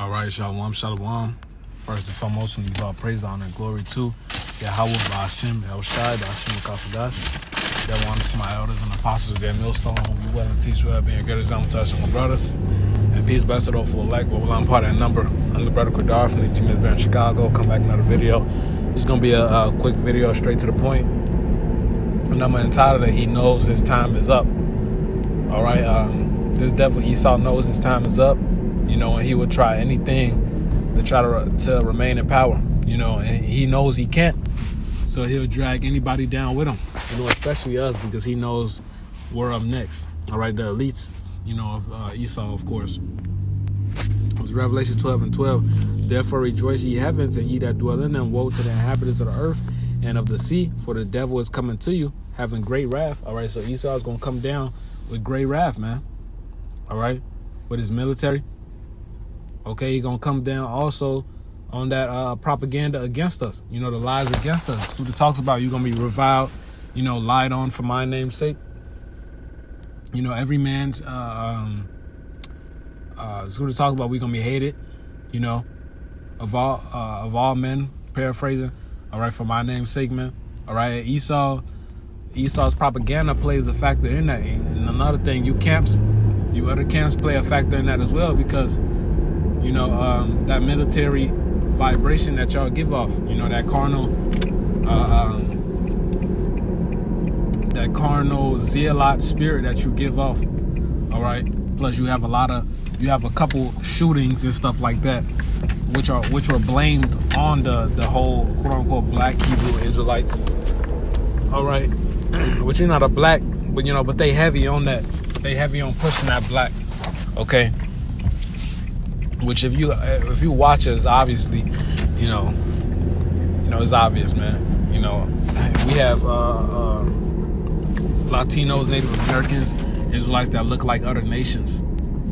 All right, Shalom, Shalom. First and foremost, we give all praise, honor, and glory to Yahweh, Ba'ashem, El Shai, Ba'ashem, Kafadah. That one to my elders and apostles, their millstone, who be well and teach well, being good example to us and my brothers. And peace, blessed, all full elect. Well, I'm part of that number. I'm the brother Qadar from the Team in Chicago. Come back another video. This is going to be a quick video, straight to the point. And I'm entitled that he knows his time is up. All right, this devil Esau knows his time is up. You know, and he would try anything to try to remain in power. You know, and he knows he can't, so he'll drag anybody down with him. You know, especially us, because he knows we're up next. All right, the elites, you know, of Esau, of course. It was Revelation 12:12. Therefore rejoice, ye heavens, and ye that dwell in them. Woe to the inhabitants of the earth and of the sea, for the devil is coming to you, having great wrath. All right, so Esau is going to come down with great wrath, man. All right, with his military. Okay, he's going to come down also on that propaganda against us. You know, the lies against us. Who talks about you're going to be reviled, you know, lied on for my name's sake. You know, every man's, who talks about we're going to be hated, you know, of all men, paraphrasing. All right, for my name's sake, man. All right, Esau's propaganda plays a factor in that. And another thing, you other camps play a factor in that as well, because you know, that military vibration that y'all give off, you know, that carnal zealot spirit that you give off. All right. Plus you have a couple shootings and stuff like that, which are blamed on the whole quote unquote black Hebrew Israelites. All right. Which you're not a black, but you know, but they heavy on that. They heavy on pushing that black. Okay. Which if you watch us, obviously, you know, it's obvious, man. You know, we have Latinos, Native Americans, Israelites that look like other nations.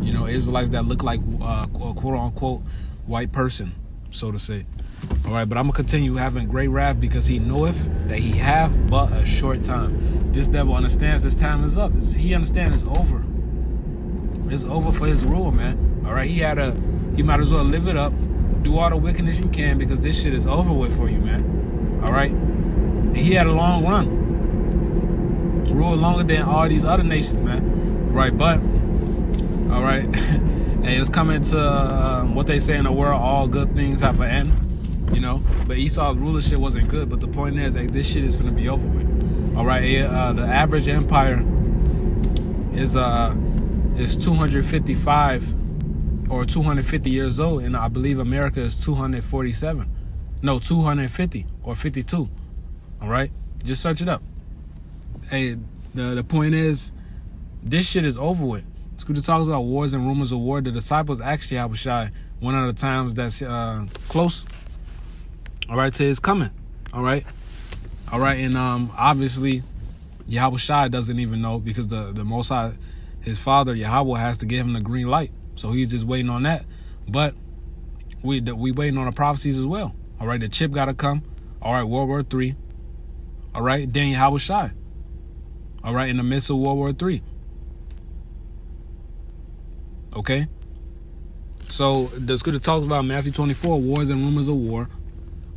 You know, Israelites that look like quote unquote white person, so to say. All right, but I'm gonna continue having great wrath, because he knoweth that he have but a short time. This devil understands his time is up. He understands it's over. It's over for his rule, man. All right, he might as well live it up, do all the wickedness you can, because this shit is over with for you, man. All right? And he had a long run. Ruled longer than all these other nations, man. Right, but, all right, and it's coming to what they say in the world, all good things have an end, you know? But Esau's rulership wasn't good, but the point is, like, this shit is going to be over with. All right, the average empire is 255 or 250 years old, and I believe America is 247. No, 250 or 52. All right? Just search it up. Hey, the point is, this shit is over with. Scripture talks about wars and rumors of war. The disciples actually, Yahushua, one of the times that's close, all right, to his coming. All right? All right, and obviously, Yahushua doesn't even know, because the Most High, his father, Yahweh, has to give him the green light. So he's just waiting on that. But we waiting on the prophecies as well. All right, the chip got to come. All right, World War III. All right, then Yahushua. All right, in the midst of World War III. Okay? So the scripture talks about Matthew 24, wars and rumors of war.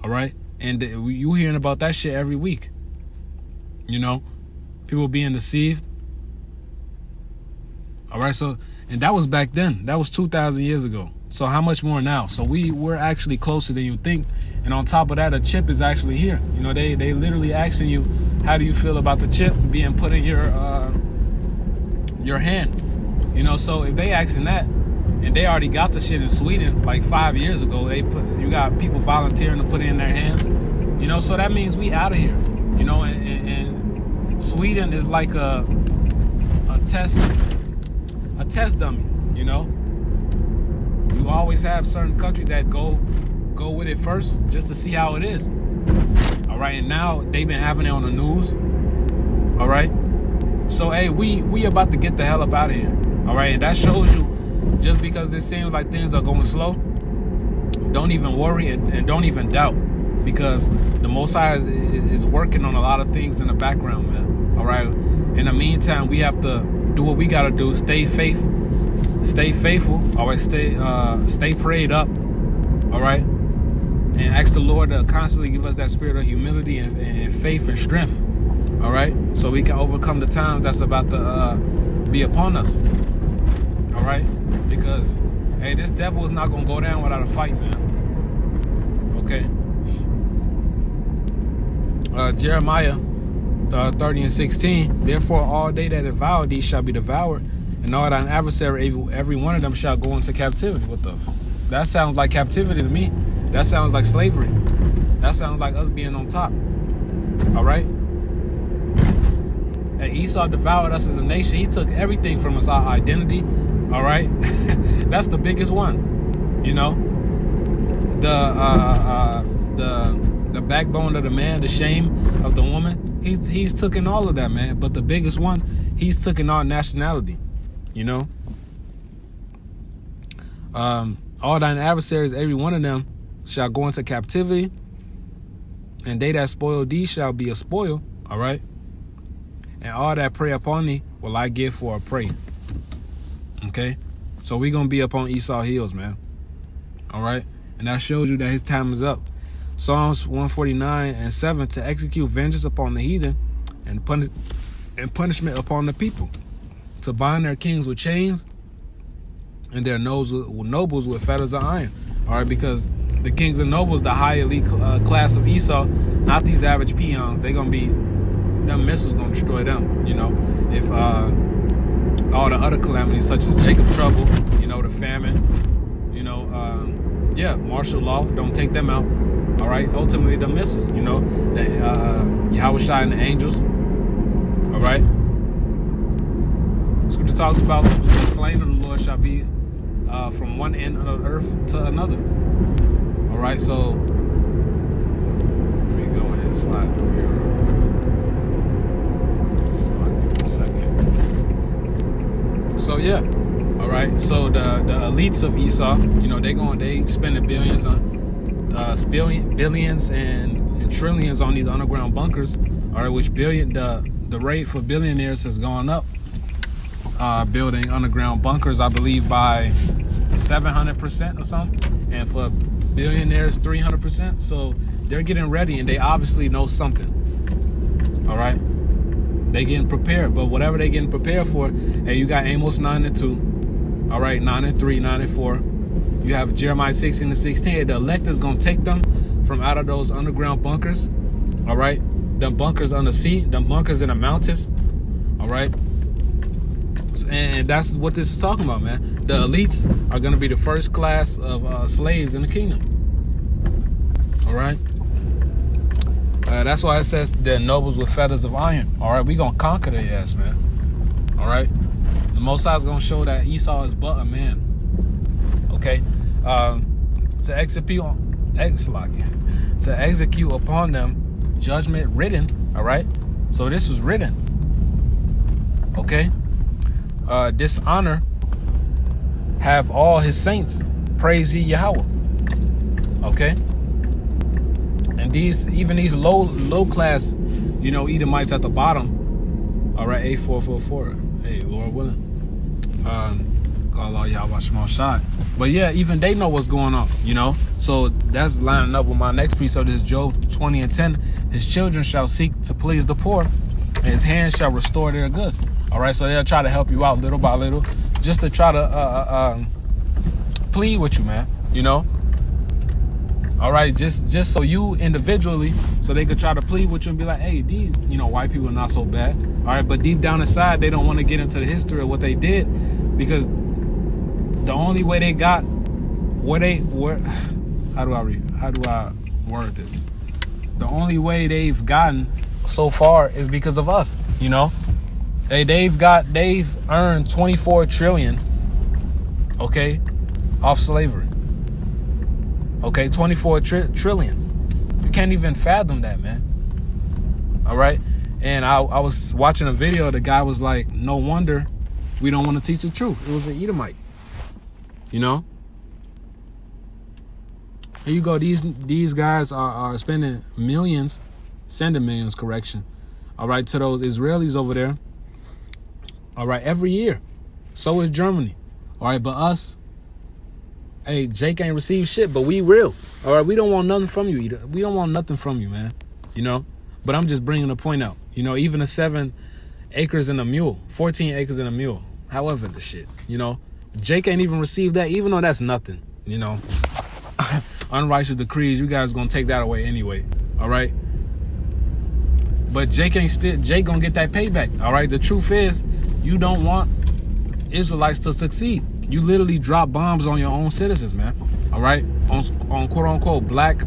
All right? And you hearing about that shit every week. You know? People being deceived. All right, so, and that was back then. That was 2,000 years ago. So how much more now? So we're actually closer than you think. And on top of that, a chip is actually here. You know, they literally asking you, how do you feel about the chip being put in your hand? You know, so if they asking that, and they already got the shit in Sweden like 5 years ago, you got people volunteering to put it in their hands. You know, so that means we out of here. You know, and Sweden is like a test dummy, you know. You always have certain countries that go with it first just to see how it is. All right, and now they've been having it on the news. All right, so hey, we about to get the hell up out of here. All right, and that shows you, just because it seems like things are going slow, don't even worry and don't even doubt, because the Most High is working on a lot of things in the background, man. All right, in the meantime, we have to do what we got to do, stay faith, stay faithful. Always stay prayed up. All right, and ask the Lord to constantly give us that spirit of humility and faith and strength. All right, so we can overcome the times that's about to be upon us. All right, because hey, this devil is not gonna go down without a fight, man. Okay. Jeremiah 30:16. Therefore, all they that devour thee shall be devoured, and all thine adversary, every one of them shall go into captivity. What the? That sounds like captivity to me. That sounds like slavery. That sounds like us being on top. All right. And Esau devoured us as a nation. He took everything from us, our identity. All right. That's the biggest one. You know, the backbone of the man, the shame of the woman. He's taken all of that, man. But the biggest one, he's taken our nationality. You know. All thine adversaries, every one of them, shall go into captivity, and they that spoil thee shall be a spoil. All right. And all that prey upon thee will I give for a prey. Okay. So we're gonna be up on Esau's heels, man. All right. And that shows you that his time is up. Psalms 149:7, to execute vengeance upon the heathen and punishment upon the people, to bind their kings with chains and their nobles with fetters of iron. All right, because the kings and nobles, the high elite class of Esau, not these average peons. They're gonna be, them missiles gonna destroy them. You know, if all the other calamities such as Jacob's trouble, you know, the famine, you know, martial law, don't take them out. All right, ultimately the missiles, you know, Yahushua and the angels. All right. Scripture talks about the slain of the Lord shall be from one end of the earth to another. All right, so let me go ahead and slide through here real quick. Slide a second. So yeah, all right. So the elites of Esau, you know, they spending billions and trillions on these underground bunkers. All right, which the rate for billionaires has gone up. Building underground bunkers, I believe, by 700% or something, and for billionaires 300%. So they're getting ready, and they obviously know something. All right, they getting prepared. But whatever they getting prepared for, hey, you got Amos 9:2. All right, 9:3, 9:4. You have Jeremiah 16:16. The elect is gonna take them from out of those underground bunkers. All right, them bunkers on the sea, them bunkers in the mountains. All right. And that's what this is talking about, man. The elites are going to be the first class of slaves in the kingdom. All right. That's why it says they're nobles with fetters of iron. All right. We're going to conquer their ass, man. All right. The Most High is going to show that Esau is but a man. Okay. To execute upon them judgment written. All right. So this was written. Okay. Dishonor have all his saints, praise ye Yahweh. Okay, and even these low class, you know, Edomites at the bottom. All right, 8444. Hey, Lord willing, call all Yahweh small shot. But yeah, even they know what's going on, you know. So that's lining up with my next piece of this Job 20:10. His children shall seek to please the poor, and his hands shall restore their goods. All right, so they'll try to help you out little by little, just to try to plead with you, man. You know. All right, just so you individually, so they could try to plead with you and be like, hey, these, you know, white people are not so bad. All right, but deep down inside, they don't want to get into the history of what they did, because the only way they got how do I word this? The only way they've gotten so far is because of us, you know. They've earned 24 trillion, okay, off slavery. Okay, 24 trillion. You can't even fathom that, man. All right, and I was watching a video. The guy was like, "No wonder we don't want to teach the truth." It was an Edomite, you know. Here you go. These guys are spending millions, sending millions, correction. All right, to those Israelis over there. All right, every year. So is Germany. All right, but us, hey, Jake ain't received shit, but we real. All right, we don't want nothing from you either. We don't want nothing from you, man. You know, but I'm just bringing the point out. You know, even the 7 acres and a mule, 14 acres and a mule, however the shit, you know, Jake ain't even received that, even though that's nothing, you know. Unrighteous decrees, you guys gonna take that away anyway, all right? But Jake gonna get that payback, all right? The truth is, you don't want Israelites to succeed. You literally drop bombs on your own citizens, man, all right? On quote unquote Black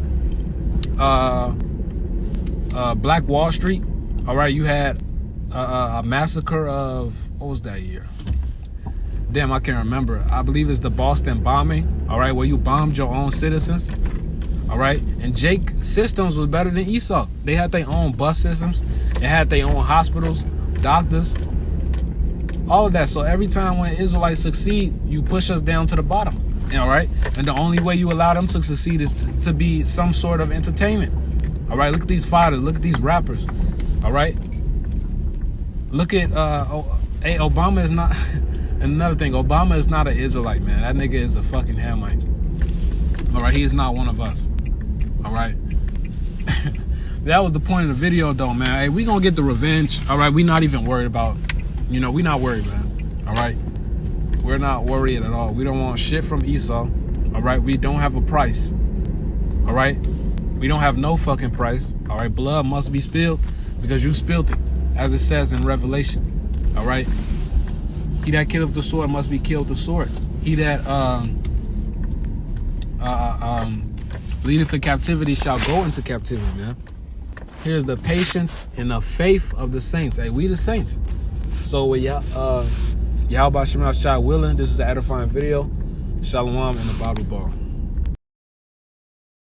Wall Street, all right? You had a massacre of, what was that year? Damn, I can't remember. I believe it's the Boston bombing, all right, where you bombed your own citizens, all right? And Jake systems was better than Esau. They had their own bus systems. They had their own hospitals, doctors, all of that. So every time when Israelites succeed, you push us down to the bottom, all right? And the only way you allow them to succeed is to be some sort of entertainment, all right? Look at these fighters. Look at these rappers, all right? Look at, hey, Obama is not... And another thing, Obama is not an Israelite, man. That nigga is a fucking Hamite. All right, he is not one of us. All right. That was the point of the video, though, man. Hey, we gonna get the revenge. All right, we not even worried about, you know, we not worried, man. All right, we're not worried at all. We don't want shit from Esau. All right, we don't have a price. All right, we don't have no fucking price. All right, blood must be spilled because you spilled it, as it says in Revelation. All right. He that killeth the sword must be killed the sword. He that leadeth in captivity shall go into captivity, man. Here's the patience and the faith of the saints. Hey, we the saints. So with Yahweh Shema Shai willing, this is an edifying video. Shalom and the Bible Ball.